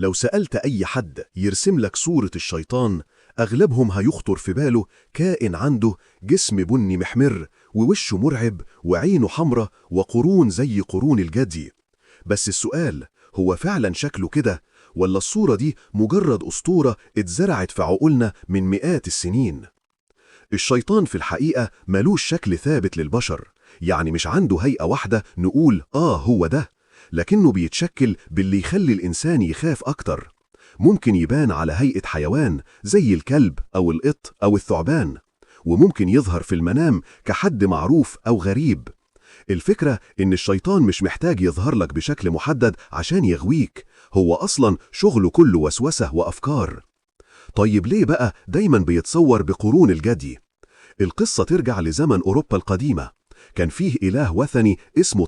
لو سألت أي حد يرسم لك صورة الشيطان، أغلبهم هيخطر في باله كائن عنده جسم بني محمر ووشه مرعب وعينه حمرة وقرون زي قرون الجدي. بس السؤال، هو فعلا شكله كده، ولا الصورة دي مجرد أسطورة اتزرعت في عقولنا من مئات السنين؟ الشيطان في الحقيقة ملوش شكل ثابت للبشر، يعني مش عنده هيئة واحدة نقول هو ده، لكنه بيتشكل باللي يخلي الإنسان يخاف أكتر. ممكن يبان على هيئة حيوان زي الكلب أو القط أو الثعبان، وممكن يظهر في المنام كحد معروف أو غريب. الفكرة إن الشيطان مش محتاج يظهر لك بشكل محدد عشان يغويك، هو أصلا شغله كله وسوسة وأفكار. طيب ليه بقى دايما بيتصور بقرون الجدي؟ القصة ترجع لزمن أوروبا القديمة. كان فيه إله وثني اسمه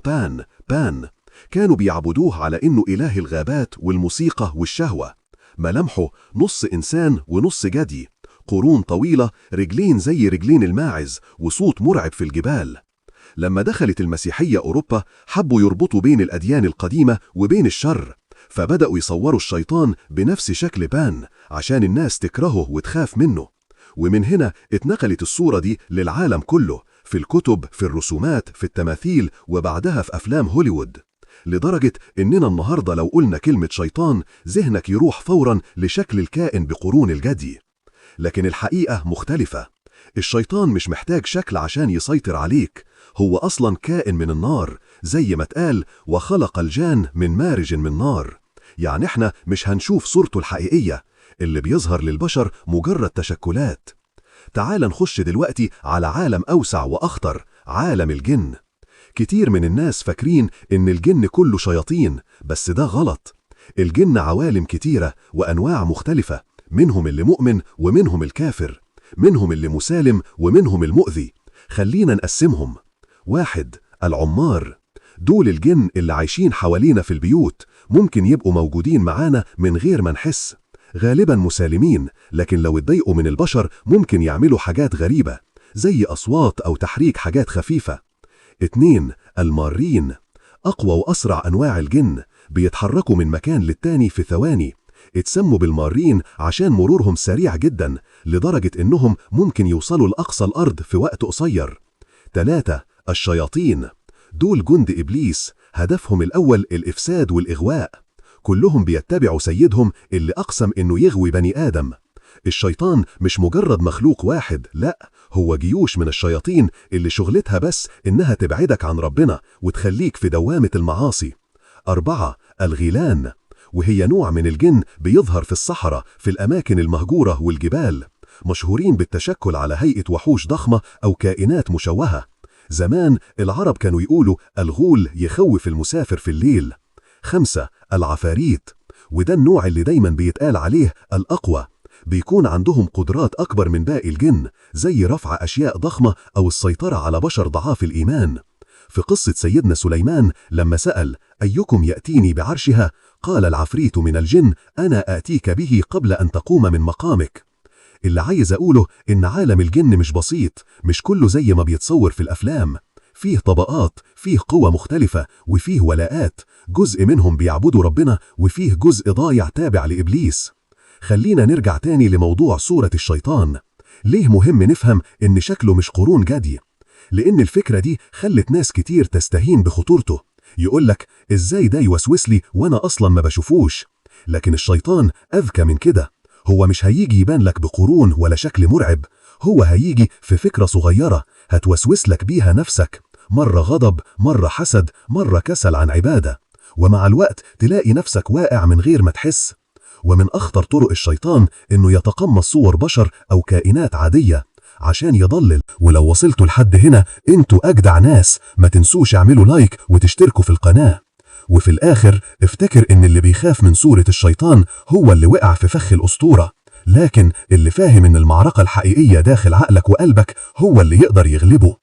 بان، كانوا بيعبدوه على إنه إله الغابات والموسيقى والشهوة. ملامحه نص إنسان ونص جدي، قرون طويلة، رجلين زي رجلين الماعز، وصوت مرعب في الجبال. لما دخلت المسيحية أوروبا حبوا يربطوا بين الأديان القديمة وبين الشر، فبدأوا يصوروا الشيطان بنفس شكل بان عشان الناس تكرهه وتخاف منه. ومن هنا اتنقلت الصورة دي للعالم كله، في الكتب، في الرسومات، في التماثيل، وبعدها في أفلام هوليوود، لدرجة إننا النهاردة لو قلنا كلمة شيطان ذهنك يروح فوراً لشكل الكائن بقرون الجدي. لكن الحقيقة مختلفة. الشيطان مش محتاج شكل عشان يسيطر عليك، هو أصلاً كائن من النار، زي ما اتقال وخلق الجان من مارج من نار. يعني احنا مش هنشوف صورته الحقيقية، اللي بيظهر للبشر مجرد تشكلات. تعال نخش دلوقتي على عالم أوسع وأخطر، عالم الجن. كتير من الناس فاكرين إن الجن كله شياطين، بس ده غلط. الجن عوالم كتيرة وأنواع مختلفة، منهم اللي مؤمن ومنهم الكافر، منهم اللي مسالم ومنهم المؤذي. خلينا نقسمهم. 1. العمار. دول الجن اللي عايشين حوالينا في البيوت، ممكن يبقوا موجودين معانا من غير ما نحس، غالبا مسالمين، لكن لو اتضايقوا من البشر ممكن يعملوا حاجات غريبة زي أصوات أو تحريك حاجات خفيفة. 2. المارين. أقوى وأسرع أنواع الجن، بيتحركوا من مكان للتاني في ثواني. اتسموا بالمارين عشان مرورهم سريع جدا، لدرجة إنهم ممكن يوصلوا لأقصى الأرض في وقت قصير. 3. الشياطين. دول جند إبليس، هدفهم الأول الإفساد والإغواء. كلهم بيتبعوا سيدهم اللي أقسم إنه يغوي بني آدم. الشيطان مش مجرد مخلوق واحد، لأ، هو جيوش من الشياطين اللي شغلتها بس إنها تبعدك عن ربنا وتخليك في دوامة المعاصي. 4. الغيلان. وهي نوع من الجن بيظهر في الصحراء، في الأماكن المهجورة والجبال، مشهورين بالتشكل على هيئة وحوش ضخمة أو كائنات مشوهة. زمان العرب كانوا يقولوا الغول يخوف المسافر في الليل. 5. العفاريت. وده النوع اللي دايما بيتقال عليه الأقوى، بيكون عندهم قدرات أكبر من باقي الجن، زي رفع أشياء ضخمة أو السيطرة على بشر ضعاف الإيمان. في قصة سيدنا سليمان لما سأل أيكم يأتيني بعرشها، قال العفريت من الجن أنا آتيك به قبل أن تقوم من مقامك. اللي عايز أقوله إن عالم الجن مش بسيط، مش كله زي ما بيتصور في الأفلام، فيه طبقات، فيه قوة مختلفة، وفيه ولاءات، جزء منهم بيعبدوا ربنا وفيه جزء ضايع تابع لإبليس. خلينا نرجع تاني لموضوع صورة الشيطان. ليه مهم نفهم إن شكله مش قرون جدي؟ لأن الفكرة دي خلت ناس كتير تستهين بخطورته، يقولك إزاي ده يوسوس لي وأنا أصلا ما بشوفوش. لكن الشيطان أذكى من كده، هو مش هيجي يبان لك بقرون ولا شكل مرعب، هو هيجي في فكرة صغيرة هتوسوس لك بيها نفسك، مرة غضب، مرة حسد، مرة كسل عن عبادة، ومع الوقت تلاقي نفسك واقع من غير ما تحس. ومن أخطر طرق الشيطان إنه يتقمص صور بشر أو كائنات عادية عشان يضلل. ولو وصلتوا لحد هنا انتوا أجدع ناس، ما تنسوش اعملوا لايك وتشتركوا في القناة. وفي الآخر افتكر إن اللي بيخاف من صورة الشيطان هو اللي وقع في فخ الأسطورة، لكن اللي فاهم إن المعركة الحقيقية داخل عقلك وقلبك هو اللي يقدر يغلبه.